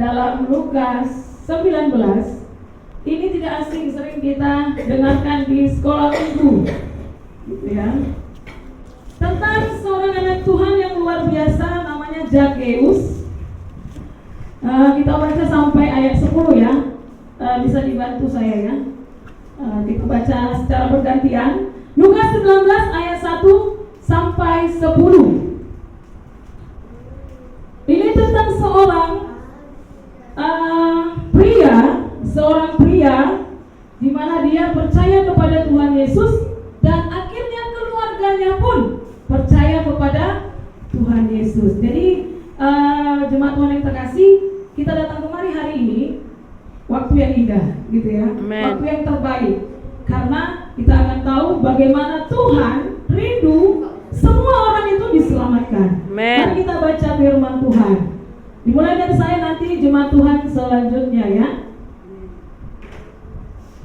Dalam Lukas 19, ini tidak asing, sering kita dengarkan di sekolah minggu, gitu ya. Tentang Zakheus. Kita baca sampai ayat 10 ya. Bisa dibantu saya ya. Kita baca secara bergantian. Lukas 19 ayat 1 sampai 10. Ini tentang seorang pria di mana dia percaya kepada Tuhan Yesus dan akhirnya keluarganya pun percaya kepada Tuhan Yesus. Jadi jemaat Tuhan yang terkasih, kita datang kemari hari ini waktu yang indah, gitu ya. Amen. Waktu yang terbaik, karena kita akan tahu bagaimana Tuhan rindu semua orang itu diselamatkan. Amen. Mari kita baca firman Tuhan. Dimulai dari saya, nanti jemaat Tuhan selanjutnya ya.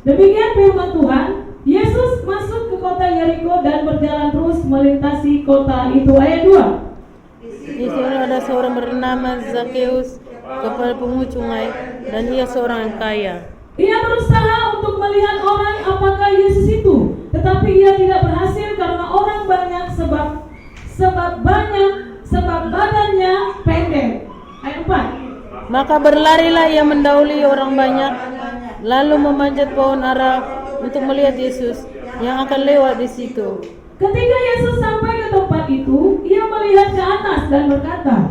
Demikian firman Tuhan. Yesus masuk ke kota Yeriko dan berjalan terus melintasi kota itu. Ayat 2. Di situ ada seorang bernama Zakheus, kepala pungut sungai, dan ia seorang yang kaya. Ia berusaha untuk melihat orang apakah Yesus itu, tetapi ia tidak berhasil karena orang banyak, sebab badannya pendek. Ayat 4. Maka berlarilah ia mendahului orang banyak, lalu memanjat pohon ara untuk melihat Yesus yang akan lewat di situ. Ketika Yesus sampai ke tempat itu, ia melihat ke atas dan berkata,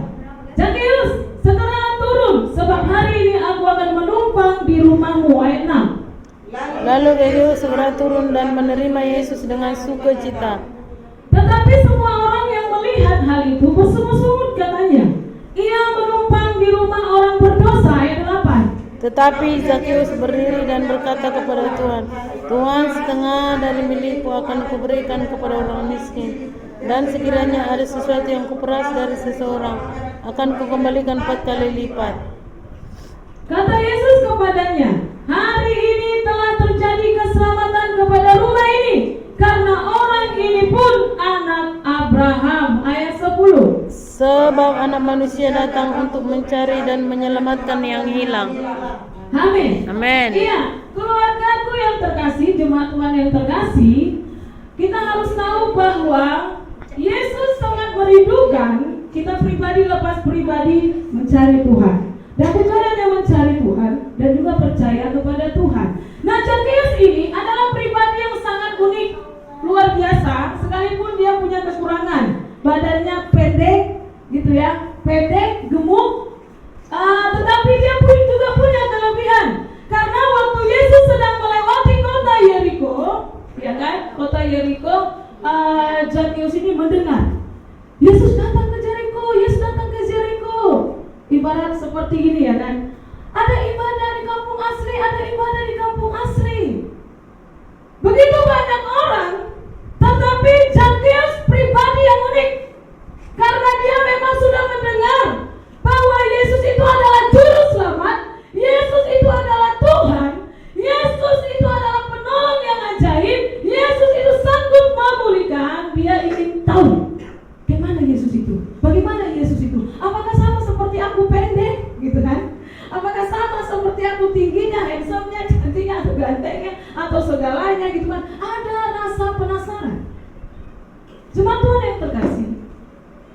Zakheus, segeralah turun, sebab hari ini aku akan menumpang di rumahmu. Ayat 6. Lalu Zakheus segera turun dan menerima Yesus dengan sukacita. Tetapi semua orang yang melihat hal itu bersungut-sungut katanya, ia menumpang di rumah orang berdosa. Ayat 8. Tetapi Zakheus berdiri dan berkata kepada Tuhan, Tuhan, setengah dari milikku akan kuberikan kepada orang miskin, dan sekiranya ada sesuatu yang kuperas dari seseorang, akan kukembalikan 4 kali lipat. Kata Yesus kepadanya, hari ini telah terjadi keselamatan kepada rumah ini, karena orang ini pun anak Abraham. Ayat 10. Sebab anak manusia datang untuk mencari dan menyelamatkan yang hilang. Amin. Amin. Iya, keluargaku yang terkasih, jemaat Tuhan yang terkasih, kita harus tahu bahwa Yesus sangat merindukan kita pribadi lepas pribadi mencari Tuhan. Dan bukan hanya mencari Tuhan, dan juga percaya kepada Tuhan. Nah, Zakheus ini adalah pribadi yang sangat unik, luar biasa, sekalipun dia punya kekurangan. Badannya pendek, gitu ya, pendek, gemuk, tetapi dia pun juga punya kelebihan. Karena waktu Yesus sedang melewati kota Yeriko, ya kan, kota Yeriko, Zakheus ini mendengar Yesus datang ke Yeriko, Yesus datang ke Yeriko. Ibarat seperti ini ya kan, ada ibadah di kampung asli, ada ibadah di kampung asli. Begitu banyak orang, tetapi Zakheus pribadi yang unik. Karena dia memang sudah mendengar bahwa Yesus itu adalah juru selamat, Yesus itu adalah Tuhan, Yesus itu adalah penolong yang ajaib, Yesus itu sanggup memulihkan. Dia ingin tahu bagaimana Yesus itu, bagaimana Yesus itu. Apakah sama seperti aku pendek, gitu kan? Apakah sama seperti aku tingginya, handsome-nya, cantiknya, atau gantengnya, atau segalanya, gitu kan? Ada rasa penasaran. Jemaat Tuhan yang terkasih,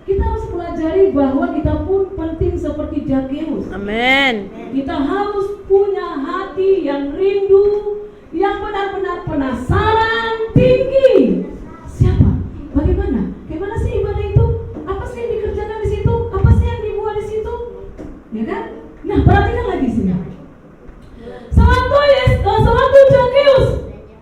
kita harus pelajari bahwa kita pun penting seperti Zakheus. Amin. Kita harus punya hati yang rindu, yang benar-benar penasaran tinggi. Siapa? Bagaimana? Bagaimana sih ibadah itu? Apa sih yang dikerjakan di situ? Apa sih yang dibuat di situ? Ya kan? Nah, perhatikan lagi sini. Sewaktu Zakheus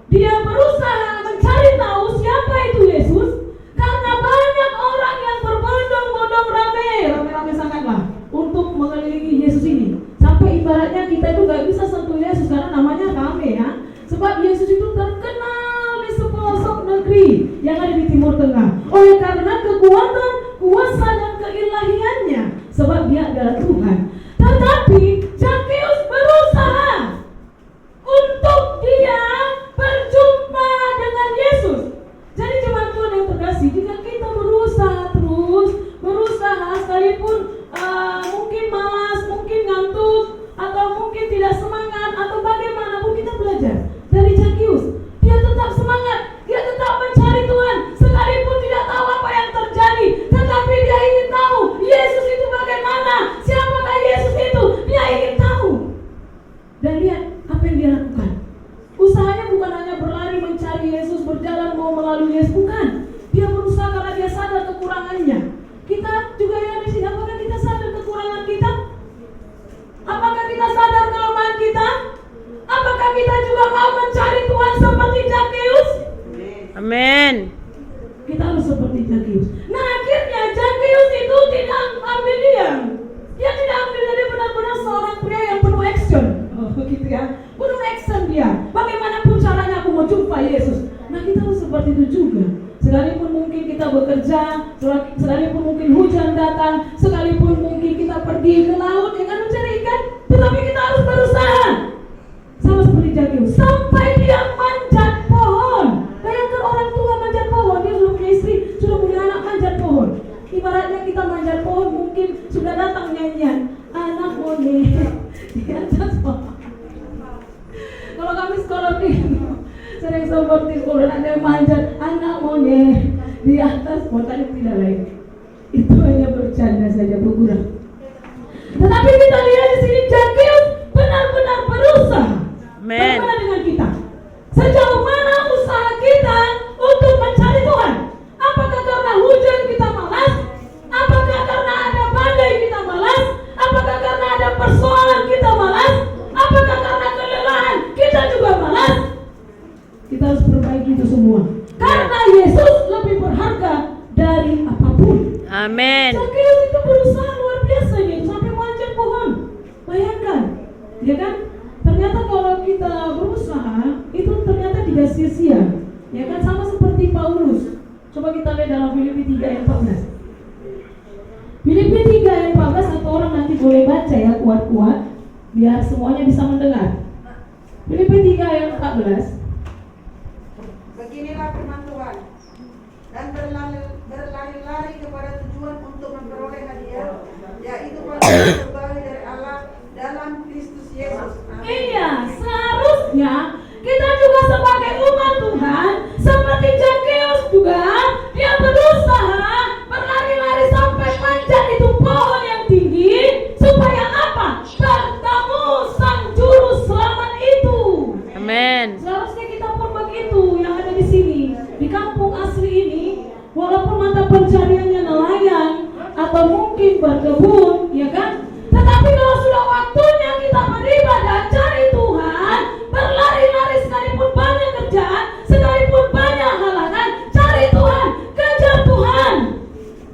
dia berusaha mencari tahu siapa itu Yesus, karena banyak orang yang berbondong-bondong rame sangatlah untuk mengelilingi Yesus ini. Sampai ibaratnya kita itu gak bisa sentuh Yesus karena namanya rame ya. Sebab Yesus itu terkenal di sepelosok negeri yang ada di Timur Tengah. Oleh karena kekuatan, kuasa dan keilahiannya. Sebab dia adalah Tuhan. Tetapi Zakheus berusaha untuk dia berjumpa dengan Yesus. Jadi jemaat Tuhan yang terkasih, jika kita berusaha sekalipun mungkin malas, mungkin ngantuk, atau mungkin tidak semangat, atau bagaimanapun kita belajar dari Zakheus. Dia tetap semangat, dia tetap mencari Tuhan, sekalipun tidak tahu apa yang terjadi, tetapi dia ingin tahu Yesus itu sekalipun mungkin hujan datang, sekalipun mungkin kita pergi ke laut ya kan mencari ikan, tetapi kita harus berusaha. Sama seperti Zakheus, sampai dia manjat pohon. Bayangkan orang tua manjat pohon, dia sudah punya istri, sudah punya anak, manjat pohon. Ibaratnya kita manjat pohon, mungkin sudah datang nyanyian anak mone di atas pohon. Kalau kami sekolah piano, sering seperti sekolah ada yang manjat anak mone di atas pohon, tadi tidak lain. Itu hanya bercanda saja, bergurau. Tetapi kita lihat di sini Zakheus benar-benar berusaha. Bagaimana dengan kita? Sejauh mana usaha kita untuk mencari Tuhan? Apakah karena hujan kita malas? Apakah karena ada badai kita malas? Apakah karena ada persoalan kita malas? Apakah karena kelelahan kita juga malas? Kita harus perbaiki itu semua. Karena Yesus lebih berharga dari apapun. Amin. Zakheus itu berusaha luar biasa nih, sampai manjat pohon. Bayangkan, ya kan? Ternyata kalau kita berusaha itu ternyata tidak sia-sia. Ya kan, sama seperti Paulus. Coba kita lihat dalam Filipi 3 ayat 14. Filipi 3 ayat 14, satu orang nanti boleh baca ya kuat-kuat biar semuanya bisa mendengar. Filipi 3 ayat 14. Beginilah firman Tuhan, dan berlari-lari kepada tujuan untuk memperoleh hadiah, yaitu panggilan terbaik dari Allah dalam Kristus Yesus. Amin. Iya, seharusnya kita juga sebagai umat Tuhan seperti Zakheus juga, dia berusaha berlari-lari sampai manjat itu pohon yang tinggi supaya apa? Bertemu Sang Juru Selamat itu. Amin. Seharusnya kita pun begitu yang ada di sini. Di kampung asli ini, walaupun mata pencariannya nelayan atau mungkin berkebun, ya kan? Tetapi kalau sudah waktunya kita beribadah, cari Tuhan, berlari-lari sekalipun banyak kerjaan, sekalipun banyak halangan, cari Tuhan, kejar Tuhan.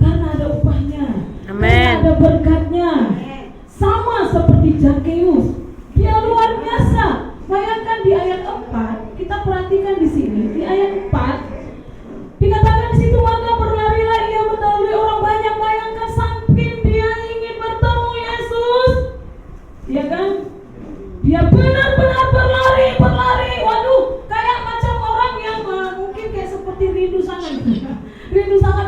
Karena ada upahnya. Amin. Karena ada berkatnya. Sama seperti Zakheus. Dia luar biasa. Bayangkan di ayat 4, kita perhatikan di sini, di ayat 4 dikatakan di situ, maka berlarilah ia mendahului orang banyak. Bayangkan saking dia ingin bertemu Yesus, ya kan? Dia benar-benar berlari. Waduh, kayak macam orang yang mungkin kayak seperti rindu sangat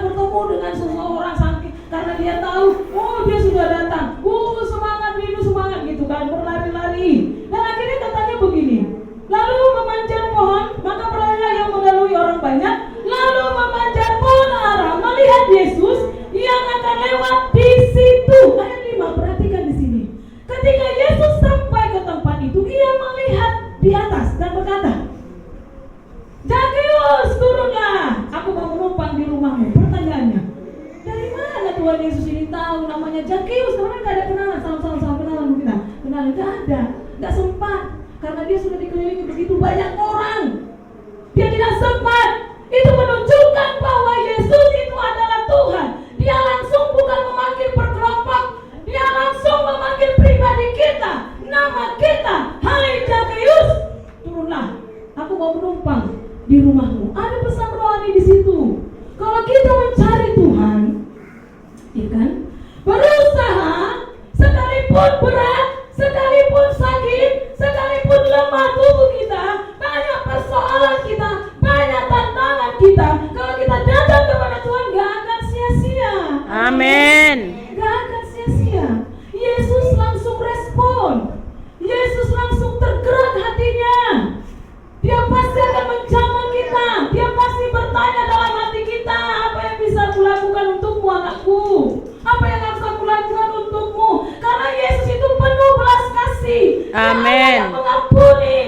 bertemu dengan seseorang saking karena dia tahu, oh dia sudah datang, semangat, rindu semangat gitu kan, berlari-lari. Dan akhirnya katanya begini, lalu memanjat pohon, maka berlarilah yang mendahului orang banyak, lalu memanjat pohon arah melihat Yesus yang akan lewat di situ. Ayat 5, perhatikan di sini. Ketika Yesus sampai ke tempat itu, ia melihat di atas dan berkata, Zakheus, turunlah, aku mau menumpang di rumahmu. Pertanyaannya, dari mana Tuhan Yesus ini tahu namanya Zakheus? Karena gak ada kenalan, sama-sama kenalan kita. Kenalan gak ada, gak sempat. Karena dia sudah dikelilingi begitu banyak orang. Dia tidak sempat. Itu menunjukkan bahwa Yesus itu adalah Tuhan. Dia langsung bukan memanggil berkelompok, dia langsung memanggil pribadi kita, nama kita. Hai Zakheus, turunlah, aku mau menumpang di rumahmu. Ada pesan rohani di situ. Kalau kita mencari Tuhan, ya kan, berusaha, sekalipun berat, sekalipun sakit, sekalipun lemah tubuh kita, banyak persoalan kita, banyak tantangan kita, kalau kita datang kepada Tuhan gak akan sia-sia. Amin. Gak akan sia-sia. Yesus langsung respon. Yesus langsung tergerak hatinya. Dia pasti akan menjamah kita. Dia pasti bertanya dalam hati kita, apa yang bisa kulakukan untukmu anakku? Apa yang harus aku lakukan untukmu? Karena Yesus itu penuh belas kasih. Amin. Dia mengampuni.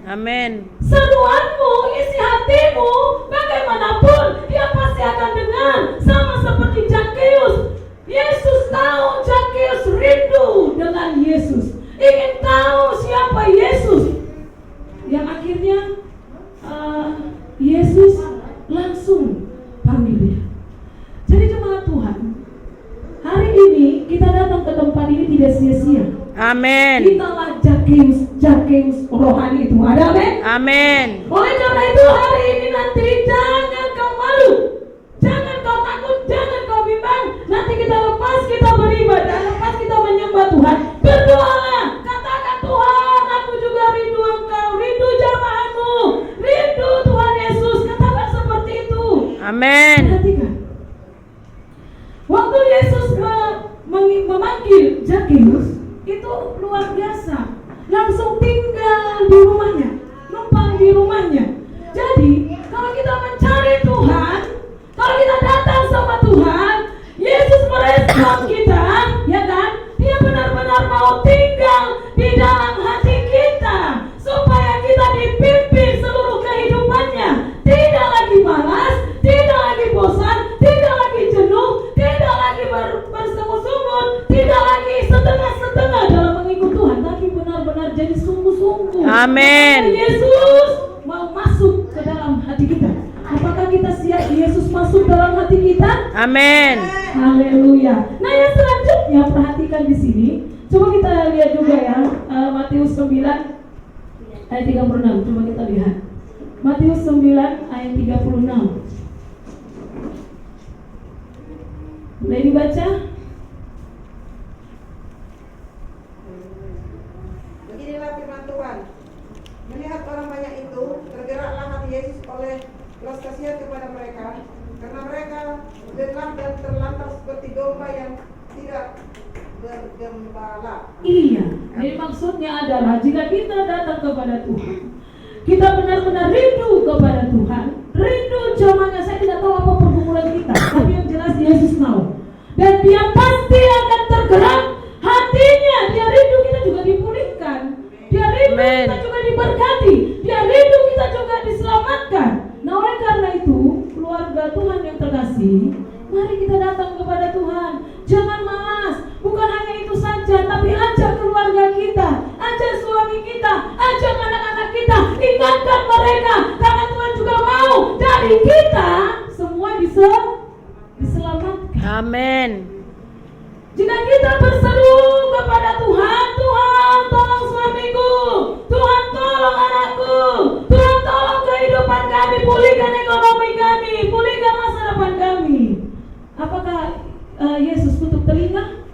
Amin. Seruanmu, isi hatimu, bagaimanapun dia pasti akan dengar. Sama seperti Zakheus. Yesus tahu Zakheus rindu dengan Yesus, ingin tahu siapa Yesus. Yang akhirnya Yesus langsung panggil dia. Jadi jemaat Tuhan, hari ini kita datang ke tempat ini tidak sia-sia. Amin. Kitalah Zakheus rohani itu. Ada amin? Amin. Oleh karena itu hari ini nanti jangan kau malu, jangan kau takut, jangan Zakheus itu luar biasa, langsung tinggal di rumahnya, numpang di rumahnya. Jadi kalau kita mencari Tuhan, kalau kita datang sama Tuhan, Yesus merespon kita, ya kan? Dia benar-benar mau tinggal di dalam hati kita, supaya kita dipimpin seluruh kehidupannya. Tidak lagi malas, tidak lagi bosan, tidak lagi jenuh, tidak lagi bersungut-sungut, tidak lagi setengah-setengah dalam mengikut Tuhan, tapi benar-benar jadi sungguh-sungguh. Amin. Yesus mau masuk ke dalam hati kita. Apakah kita siap Yesus masuk dalam hati kita? Amin. Haleluya. Nah, yang selanjutnya perhatikan di sini. Coba kita lihat juga ya, Matius 9 ayat 36. Coba kita lihat. Matius 9 ayat 36. Boleh dibaca? Beginilah firman Tuhan. Melihat orang banyak itu, tergeraklah hati Yesus oleh belas kasihan kepada mereka, karena mereka lelah dan terlantar seperti domba yang tidak bergembala. Iya. Jadi maksudnya adalah jika kita datang kepada Tuhan, kita benar-benar rindu kepada Tuhan, rindu zamannya, saya tidak tahu apa pergumulan kita, tapi yang jelas Yesus mau, dan Dia pasti akan tergerak hatinya. Dia rindu kita juga dipulihkan, Dia rindu Amen. kita juga diberkati, Dia rindu kita juga diselamatkan. Nah, oleh karena itu, keluarga Tuhan yang terkasih, mari kita datang kepada Tuhan. Jangan malas. Bukan hanya itu saja, tapi ajak keluarga kita, ajak suami kita, ajak anak-anak kita, ingatkan mereka, karena Tuhan juga mau dari kita semua bisa diselamatkan. Amin. Jika kita berseru kepada Tuhan, Tuhan tolong suamiku, Tuhan tolong anakku, Tuhan tolong kehidupan kami, pulihkan ekonomi kami, pulihkan masa depan kami. Apakah Yesus tutup telinga?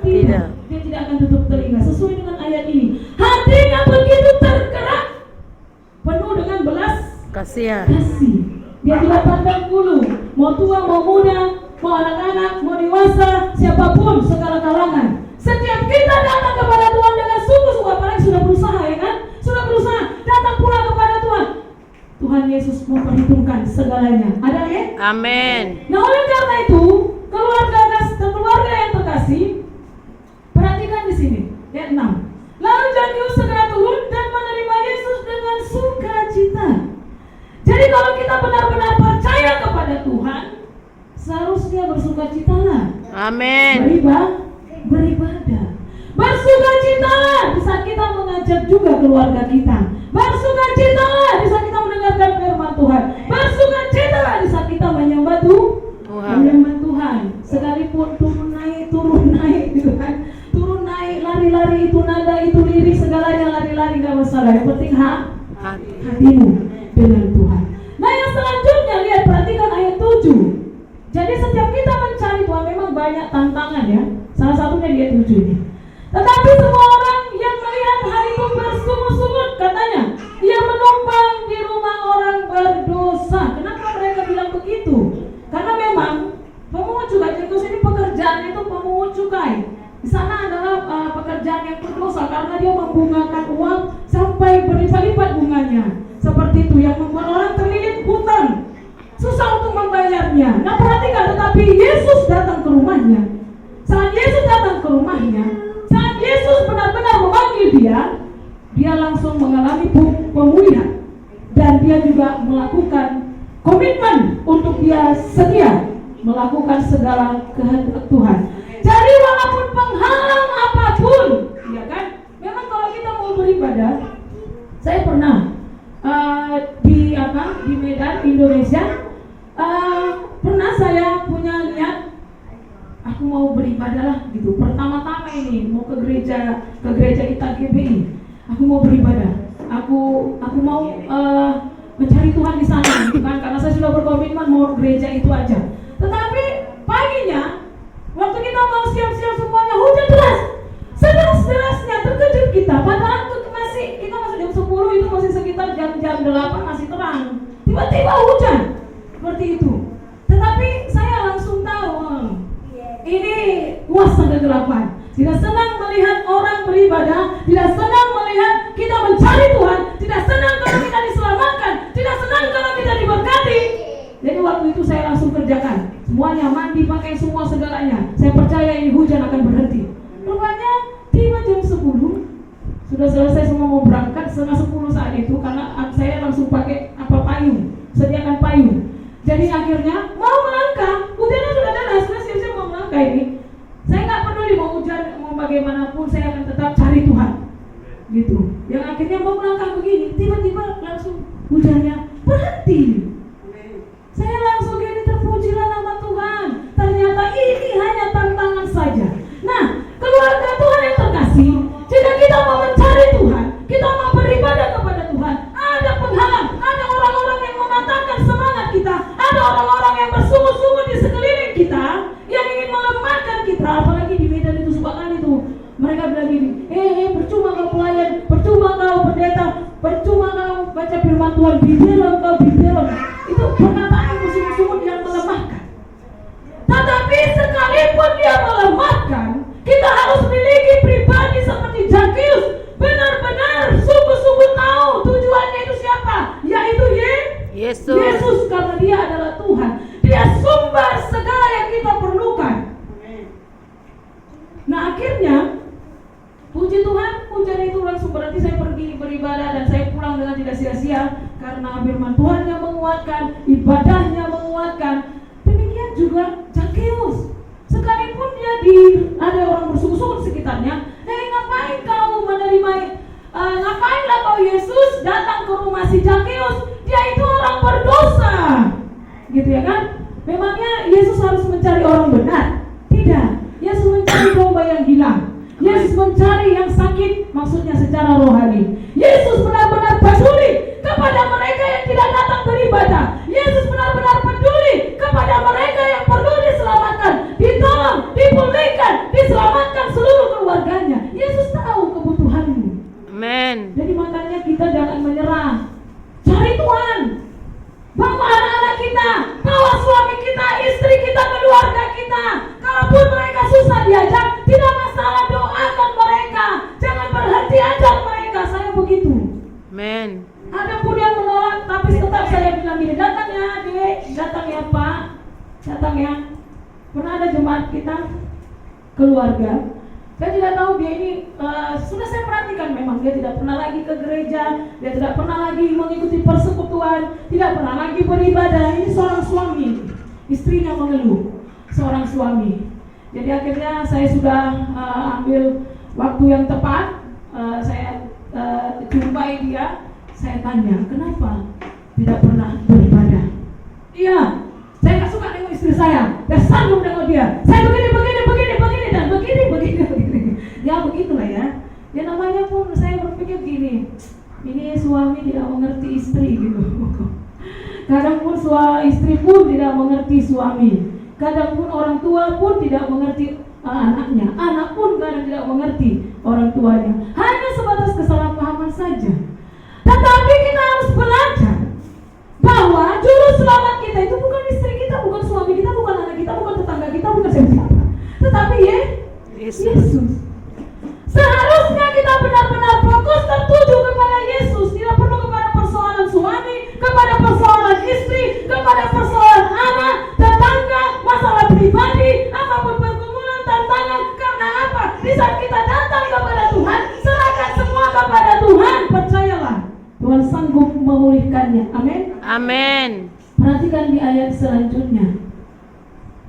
Tidak. Dia tidak akan tutup telinga. Sesuai dengan ayat ini, hatinya begitu tergerak, penuh dengan belas Kasihan. kasih. Dia tidak pandang bulu, mau tua, mau muda, mau anak-anak, mau dewasa, siapapun, segala kalangan. Setiap kita datang kepada Tuhan dengan sungguh-sungguh, apalagi sudah berusaha, ya kan? Sudah berusaha, datang pula kepada Tuhan. Tuhan Yesus mau perhitungkan segalanya. Ada ya? Amin. Nah, oleh karena itu, keluarga yang terkasih, perhatikan di sini, ayat 6. Lalu Zakheus segera turun dan menerima Yesus dengan sukacita. Jadi kalau kita benar-benar percaya kepada Tuhan, seharusnya bersukacitalah. Amin. Beribadah. Bersukacitalah di saat kita mengajak juga keluarga kita. Bersukacitalah di saat kita mendengarkan firman Tuhan. Bersukacitalah di saat kita menyembah Tuhan. menyembah Tuhan. Sekalipun turun naik gitu kan. Turun naik, lari-lari, itu nada, itu lirik, segalanya lari-lari, gak masalah. Yang penting hatimu dengan Tuhan. Nah, yang selanjutnya lihat, perhatikan ayat 7. Jadi setiap kita mencari Tuhan memang banyak tantangan ya. Salah satunya di ayat 7 ini. Tetapi semua orang yang melihat hal itu bersungut-sungut, katanya, ia menumpang di rumah orang berdosa. Kenapa mereka bilang begitu? Karena memang pemungut cukai, Zakheus ini pekerjaannya itu pemungut cukai. Di sana adalah pekerjaan yang berdosa karena dia membungakan uang sampai berlipat-lipat bunganya. Seperti itu yang membuat orang terlilit hutang, susah untuk membayarnya. Nah, perhatikan, tetapi Yesus datang ke rumahnya. Saat Yesus datang ke rumahnya, saat Yesus benar-benar memanggil dia langsung mengalami pemulihan. Dan dia juga melakukan komitmen untuk dia setia melakukan segala kehendak Tuhan. Jadi walaupun penghalang apapun, ya kan? Memang kalau kita mau beribadah, saya pernah di Medan, Indonesia, pernah saya punya niat, aku mau beribadah lah gitu. Pertama-tama ini mau ke gereja ITA GBI, aku mau beribadah, aku mau mencari Tuhan di sana, gitu kan? Karena saya sudah berkomitmen mau gereja itu aja. Tetapi paginya, waktu kita mau siap-siap semuanya, hujan deras, sederas-derasnya, terkejut kita. Padahal kita masih jam 10, itu masih sekitar jam 8 masih terang. Tiba-tiba hujan seperti itu. Tetapi saya langsung tahu, ini kuasa kegelapan. tidak senang melihat orang beribadah, tidak senang melihat kita mencari Tuhan, tidak senang kalau kita diselamatkan, tidak senang kalau kita diberkati. Jadi waktu itu saya langsung kerjakan semuanya, mandi, pakai semua segalanya. Saya percaya ini hujan akan berhenti. Rupanya tiba jam 10, sudah selesai semua, mau berangkat setengah 10 saat itu, karena saya langsung pakai payung, sediakan payung. Jadi akhirnya mau melangkah, hujannya sudah deras, sudah siap-siap mau melangkah ini. Saya nggak peduli mau hujan, mau bagaimanapun, saya akan tetap cari Tuhan. Gitu. Yang akhirnya mau melangkah begini, tiba-tiba langsung hujannya berhenti. Saya langsung gini, terpujilah nama Tuhan. Ternyata ini hanya tantangan saja. Nah, keluarga Tuhan yang terkasih, jika kita mau mencari Tuhan, kita mau beribadah kepada Tuhan, ada penghalang, ada orang-orang yang mematahkan semangat kita, ada orang-orang yang bersungguh-sungguh di sekeliling kita, yang ingin melemahkan kita. Apalagi di Medan itu suka kali itu mereka bilang gini, percuma kau pelayan, percuma kau pendeta, percuma kau baca firman Tuhan, biberon kau biberon. Itu perkataan musuh-musuh yang melemahkan. Tetapi sekalipun dia melemahkan, kita harus miliki pribadi seperti Zakheus, benar-benar sungguh-sungguh tahu tujuannya itu siapa, yaitu Yesus, karena dia adalah Tuhan. Dia sumber segala yang kita perlukan. Nah akhirnya puji Tuhan, hujan itu langsung berarti saya pergi beribadah dan saya pulang dengan tidak sia-sia, karena firman Tuhannya menguatkan, ibadahnya menguatkan. Demikian juga Zakheus, sekalipun dia ada orang bersungguh-sungguh di sekitarnya, ngapain kau menerima, ngapainlah kau Yesus datang ke rumah si Zakheus, dia itu orang berdosa, gitu ya kan? Memangnya Yesus harus mencari orang benar? Tidak. Yesus mencari domba yang hilang. Yesus mencari yang sakit, maksudnya secara rohani. Yesus benar-benar peduli kepada mereka yang tidak datang beribadah. Yesus benar-benar peduli kepada mereka yang perlu diselamatkan, ditolong, dipulihkan, diselamatkan seluruh keluarganya. Yesus tahu kebutuhanmu. Amen. Jadi makanya kita jangan menyerah. Cari Tuhan. Bawa anak-anak kita, bawa suami kita, istri kita, keluarga kita. Kalaupun mereka susah diajak, tidak masalah, doakan mereka. Jangan berhenti ajak mereka. Saya begitu. Amen. Ada pun yang menolak, tapi tetap saya bilang gini, datang ya Dek, datang ya Pak, datang ya. Pernah ada jemaat kita, keluarga, saya tidak tahu dia ini, sudah saya perhatikan memang dia tidak pernah lagi ke gereja, dia tidak pernah lagi mengikuti persekutuan, tidak pernah lagi beribadah. Ini seorang suami, istrinya mengeluh, seorang suami. Jadi akhirnya saya sudah ambil waktu yang tepat, saya jumpai dia, saya tanya, kenapa tidak pernah beribadah? Iya, saya nggak suka dengan istri saya sanggup dengan dia. Saya begini dan begini. Ya begitulah ya. Ya namanya pun saya berpikir gini, ini suami tidak mengerti istri gitu. Kadang pun istri pun tidak mengerti suami. Kadang pun orang tua pun tidak mengerti anaknya. Anak pun kadang tidak mengerti orang tuanya. Hanya sebatas kesalahpahaman saja. Tetapi kita harus belajar bahwa juru selamat kita itu bukan istri kita, bukan suami kita, bukan anak kita, bukan tetangga kita, bukan siapa-siapa, tetapi Yesus. Seharusnya kita benar-benar fokus tertuju kepada Yesus, tidak perlu kepada persoalan suami, kepada persoalan istri, kepada persoalan anak, tetangga, masalah pribadi, apapun pergumulan, tantangan. Karena apa? Di saat kita datang kepada Tuhan, serahkan semua kepada Tuhan, percayalah Tuhan sanggup memulihkannya. Amin. Amin. Perhatikan di ayat selanjutnya.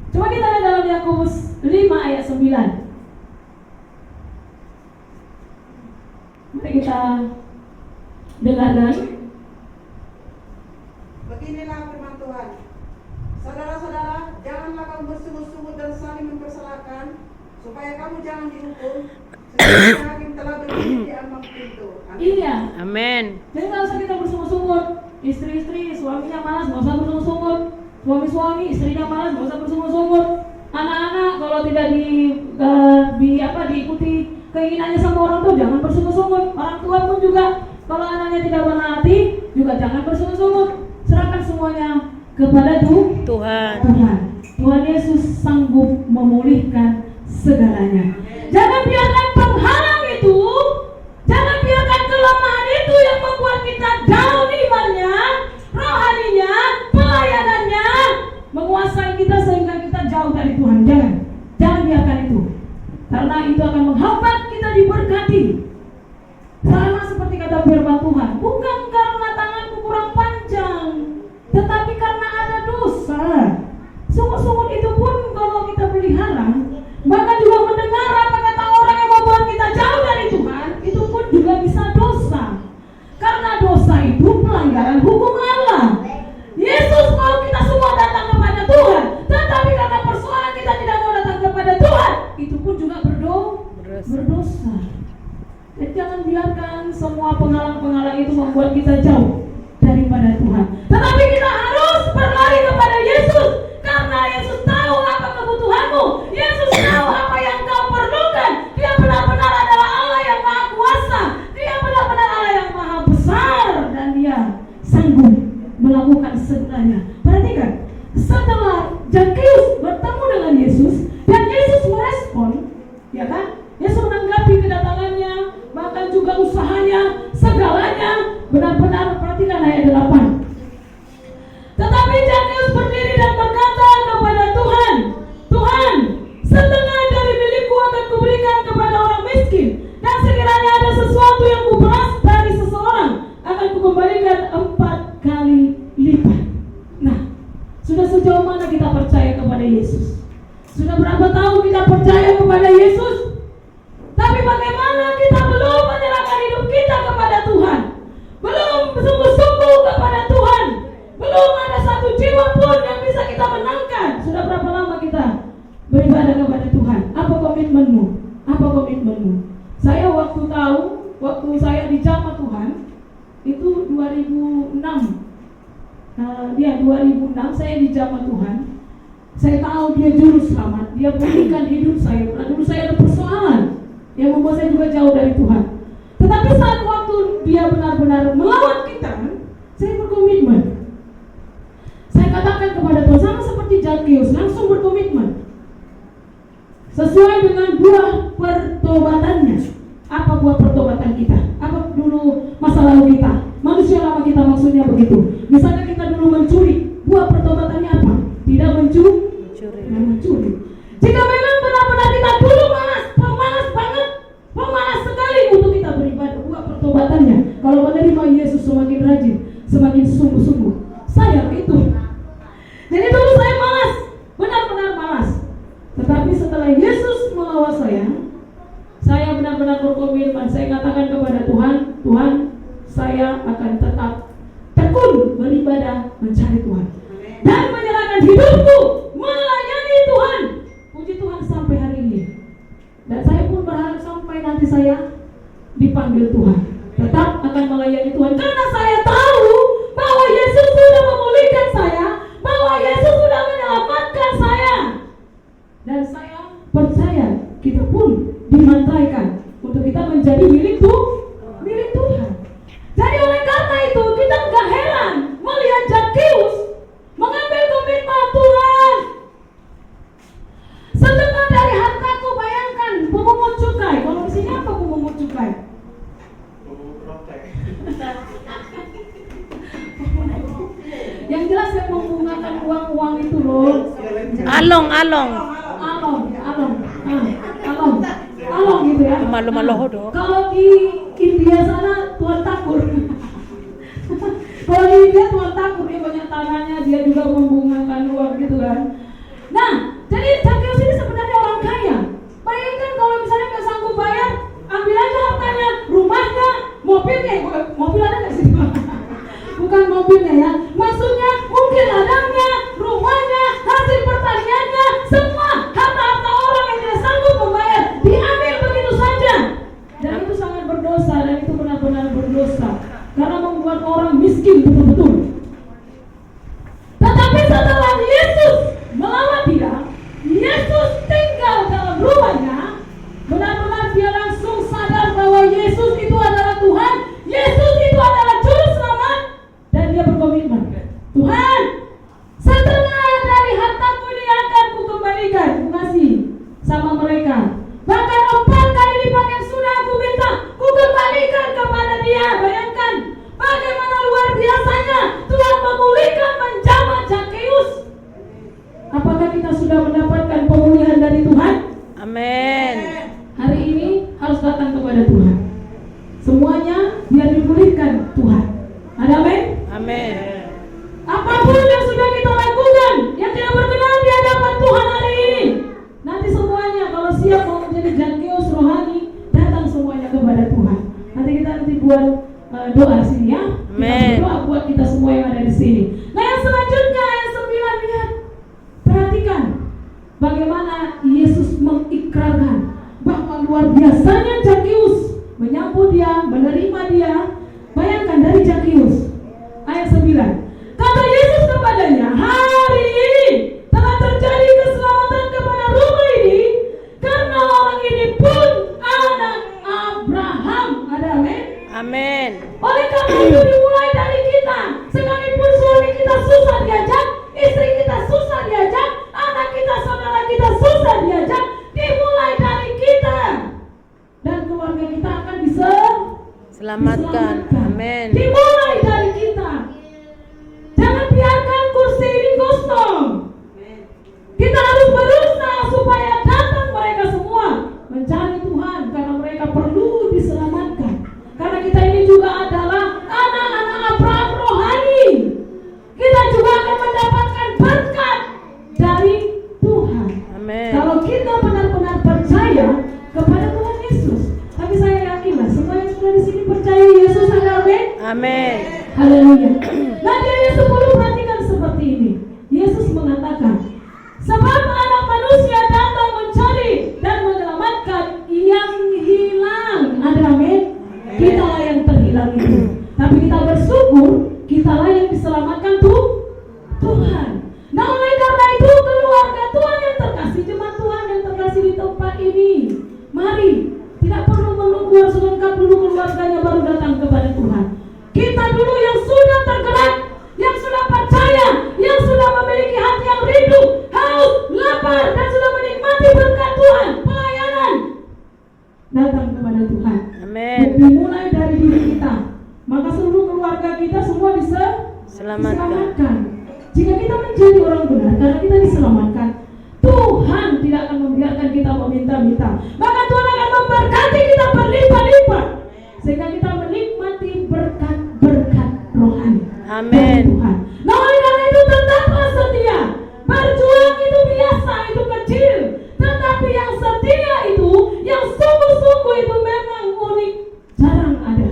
Coba kita lihat dalam Yakobus 5 ayat 9. Mari kita dengarkan. Beginilah firman Tuhan. Saudara-saudara, janganlah kamu bersungguh-sungguh dan saling mempersalahkan, supaya kamu jangan dihukum. Sesungguhnya hakim telah berdiri di ambang pintu. Iya. Amin. Jadi nggak usah kita bersungut-sungut. Istri-istri, suaminya malas, nggak usah bersungut-sungut. Suami-suami, istrinya malas, nggak usah bersungut-sungut. Anak-anak kalau tidak diikuti keinginannya sama orang tua, jangan bersungut-sungut. Orang tua pun juga kalau anaknya tidak menaati, juga jangan bersungut-sungut. Serahkan semuanya kepada Tuhan. Tuhan Yesus sanggup memulihkan segalanya. Jangan karena itu akan menghambat kita diberkati. Sama seperti kata firman Tuhan, bukan karena tanganku kurang panjang, tetapi karena ada dosa. Sungguh-sungguh itu pun kalau kita pelihara, bahkan juga mendengar apa kata orang yang membuat kita jauh dari Tuhan, itu pun juga bisa dosa. Karena dosa itu pelanggaran hukum Allah. Yesus mau kita semua datang kepada Tuhan, tetapi karena persoalan kita tidak mau datang kepada Tuhan, itu pun juga berdosa. Dan jangan biarkan semua penghalang-penghalang itu membuat kita jauh daripada Tuhan. Tetapi kita harus berlari kepada Yesus, karena Yesus tahu apa kebutuhanmu. Yesus tahu apa yang kau perlukan. Dia benar-benar adalah Allah yang Maha Kuasa. Dia benar-benar Allah yang Maha Besar, dan Dia sanggup melakukan segalanya. Perhatikan, setelah Zakheus bertemu dengan Yesus dan Yesus merespon, ya kan? Yesus menanggapi kedatangannya, bahkan juga usahanya, segalanya. Benar-benar perhatikan ayat 8. Tetapi Zakheus berdiri dan berkata kepada Tuhan, Tuhan, setengah dari milikku akan kuberikan kepada orang miskin, dan sekiranya ada sesuatu yang kuperas dari seseorang, akan kukembalikan 4 kali lipat. Nah, sudah sejauh mana kita percaya kepada Yesus? Sudah berapa tahun kita percaya kepada Yesus? Tapi bagaimana kita belum menyerahkan hidup kita kepada Tuhan? Belum sungguh-sungguh kepada Tuhan? Belum ada satu jiwa pun yang bisa kita menangkan. Sudah berapa lama kita beribadah kepada Tuhan? Apa komitmenmu? Apa komitmenmu? Saya waktu saya di jamaah Tuhan itu 2006. 2006 saya di jamaah Tuhan. Saya tahu dia juru selamat. Dia pulihkan hidup saya. Karena dulu saya ada persoalan yang membuat saya juga jauh dari Tuhan. Tetapi saat waktu dia benar-benar melawan kita, saya berkomitmen. Saya katakan kepada Tuhan, sama seperti Zakheus, langsung berkomitmen sesuai dengan buah pertobatannya. Apa buah pertobatan kita? Apa dulu masa lalu kita? Manusia lama kita, maksudnya begitu. Misalnya kita dulu mencuri, buah pertobatannya apa? Tidak mencuri. Jika memang benar-benar kita dulu pemalas banget, pemalas sekali untuk kita beribadah, buah pertobatannya, kalau menerima Yesus semakin rajin, semakin sungguh-sungguh. Saya itu. Jadi dulu saya malas, benar-benar malas. Tetapi setelah Yesus melawat saya benar-benar berkomitmen. Saya katakan kepada Tuhan, Tuhan, saya akan tetap tekun beribadah, mencari Tuhan, dan menyerahkan hidupku melayani Tuhan. Puji Tuhan sampai hari ini. Dan saya pun berharap sampai nanti saya dipanggil Tuhan, tetap akan melayani Tuhan, karena saya tahu bahwa Yesus sudah memulihkan saya, bahwa Yesus sudah menyelamatkan saya, dan saya percaya kita pun dimantaikan untuk kita menjadi milik Tuhan. Jadi oleh karena itu kita nggak heran melihat Zakheus mengambil komitmen, Tuhan, setengah dari hartaku. Bayangkan pemungut cukai. Kalau di sini apa pemungut cukai? Yang jelas yang membungakan uang itu loh. Along gitu ya. Malu-malu do. Kalau di India sana Tuan Takur. Kalau di India Tuan Takur, dia banyak tangannya, dia juga membungakan uang gitu kan. Nah, jadi Zakheus ini sebenarnya orang kaya. Bayangkan kalau misalnya nggak sanggup bayar, ambil aja hartanya, rumahnya, mobilnya. Mobil ada nggak sih? Bukan mobilnya ya. Maksudnya mungkin ladangnya, rumahnya, hasil pertaniannya, semua harta-harta orang yang tidak sanggup membayar diambil begitu saja. Dan itu sangat berdosa, dan itu benar-benar berdosa, karena membuat orang miskin betul-betul. Tetapi setelah Yesus melawat dia, Yesus tinggal dalam rumahnya, benar-benar dia langsung sadar bahwa Yesus itu adalah Tuhan, Yesus itu adalah juru selamat, dan dia berkomitmen, Tuhan, setengah dari hartaku ini akan kukembalikan, kukasih sama mereka. Bahkan 4 kali lipat yang sudah aku minta, kukembalikan kepada dia. Bayangkan bagaimana luar biasanya Tuhan memulihkan menjamah Zakheus. Apakah kita sudah mendapatkan pemulihan dari Tuhan? Amin. kepada Tuhan. Semuanya biar dipulihkan Tuhan. Ada amin? Amin. Apapun yang sudah kita lakukan yang tidak berkenan di hadapan Tuhan hari ini, nanti semuanya kalau siap mau menjadi Zakheus rohani, datang semuanya kepada Tuhan. Nanti buat doa sini ya. Amin. Kita berdoa buat kita semua yang ada di sini. Nah, yang selanjutnya ayat 9, lihat. Perhatikan bagaimana Yesus mengikrarkan bahwa luar biasanya Zakheus menyambut dia, menerima dia. Bayangkan dari Zakheus. Ayat 9. Kata Yesus kepadanya, hari ini telah terjadi keselamatan kepada rumah ini, karena orang ini pun anak Abraham. Ada amin? Amin. Oleh karena itu dimulai dari kita. Sekalipun suami kita susah diajak, istri kita susah diajak, anak kita, saudara kita susah diajak, dimulai dari kita. Dan keluarga kita akan diselamatkan. Amin. Dimulai dari kita. Jangan biarkan kursi ini kosong. Kita harus berusaha supaya datang mereka semua mencari Tuhan, karena mereka perlu diselamatkan. Karena kita ini juga adalah anak-anak Abraham rohani. Kita juga akan mendapatkan berkat dari Tuhan. Amin. Kalau kita benar-benar percaya kepada Tuhan Yesus. Tapi saya yakinlah semua yang sudah di sini percaya Yesus. Ada amin? Amin. Haleluya. Nah, di ayat 10 perhatikan seperti ini. Yesus mengatakan, sebab anak manusia datang mencari dan menyelamatkan yang hilang. Ada amin? Kita lah yang terhilang itu. Tapi kita bersyukur, kita lah yang diselamatkan Tuhan. Nah, oleh karena itu keluarga Tuhan yang terkasih, jemaat Tuhan yang terkasih di tempat ini, mari, tidak perlu menunggu harus lengkap dulu keluarganya baru datang kepada Tuhan. Kita dulu yang sudah tergerak, yang sudah percaya, yang sudah memiliki hati yang rindu, haus, lapar, dan sudah menikmati berkat Tuhan, pelayanan, datang kepada Tuhan. Amin. Dimulai dari diri kita, maka seluruh keluarga kita semua diselamatkan. Jika kita menjadi orang benar karena kita diselamatkan, Tuhan tidak akan membiarkan kita meminta-minta. Maka Tuhan akan memberkati kita berlimpah-limpah, sehingga kita menikmati berkat-berkat rohani. Amin. Tuhan. Nah, oleh karena itu tetaplah setia. Berjuang itu biasa, itu kecil. Tetapi yang setia itu, yang sungguh-sungguh itu memang unik, jarang ada.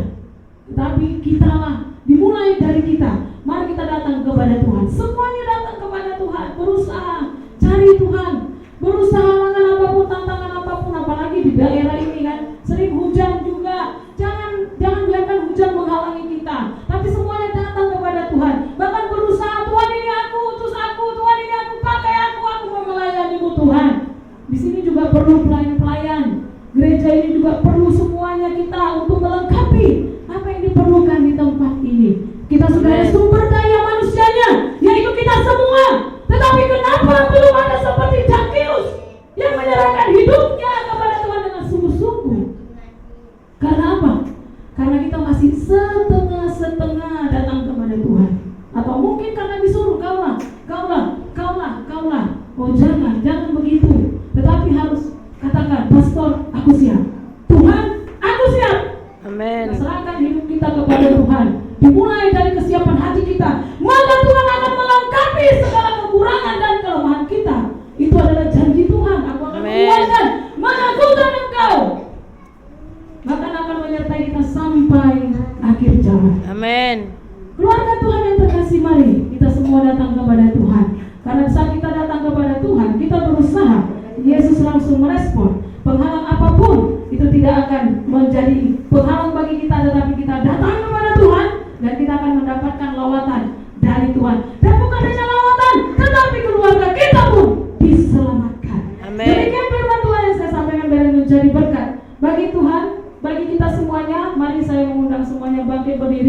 Tetapi kitalah, dimulai dari kita. Mari kita datang kepada Tuhan. Semuanya datang kepada Tuhan. Berusaha cari Tuhan. Berusaha lakukan apapun, tantangan apapun, apalagi di daerah ini kan sering hujan juga. Jangan biarkan hujan menghalangi kita. Tapi semuanya datang kepada Tuhan. Bahkan berusaha, Tuhan ini aku, utus aku, Tuhan ini aku, pakai aku mau melayanimu Tuhan. Di sini juga perlu pelayan-pelayan. Gereja ini juga perlu semuanya kita untuk melengkapi apa yang diperlukan di tempat ini. Kita sudah ada sumber daya manusianya, yaitu kita semua. Tetapi kenapa belum ada seperti Zakheus yang menyerahkan hidupnya kepada Tuhan dengan sungguh-sungguh? Karena apa? Karena kita masih setengah-setengah datang kepada Tuhan. Atau mungkin karena disuruh kaulah. Oh jangan begitu. Tetapi harus katakan, pastor, aku siap. Tuhan, aku siap. Amin. Serahkan hidup kita kepada Tuhan. Dimulai dari kesiapan hati kita, maka Tuhan akan melengkapi segala kekurangan dan kelemahan kita. Itu adalah janji Tuhan. Aku akan menguatkan, mengakukan engkau, bahkan akan menyertai kita sampai akhir zaman. Amin. Keluarga Tuhan yang terkasih, mari kita semua datang kepada Tuhan. Karena saat kita datang kepada Tuhan, kita berusaha. Yesus langsung merespon. Penghalang apapun itu tidak akan menjadi penghalang bagi kita, tetapi kita datang kepada Tuhan dan kita akan mendapatkan lawatan dari Tuhan. Dan bukan hanya lawatan, tetapi keluarga kita pun diselamatkan. Amin. Demikian firman Tuhan yang saya sampaikan biar menjadi berkat bagi Tuhan, bagi kita semuanya. Mari saya mengundang semuanya bangkit berdiri.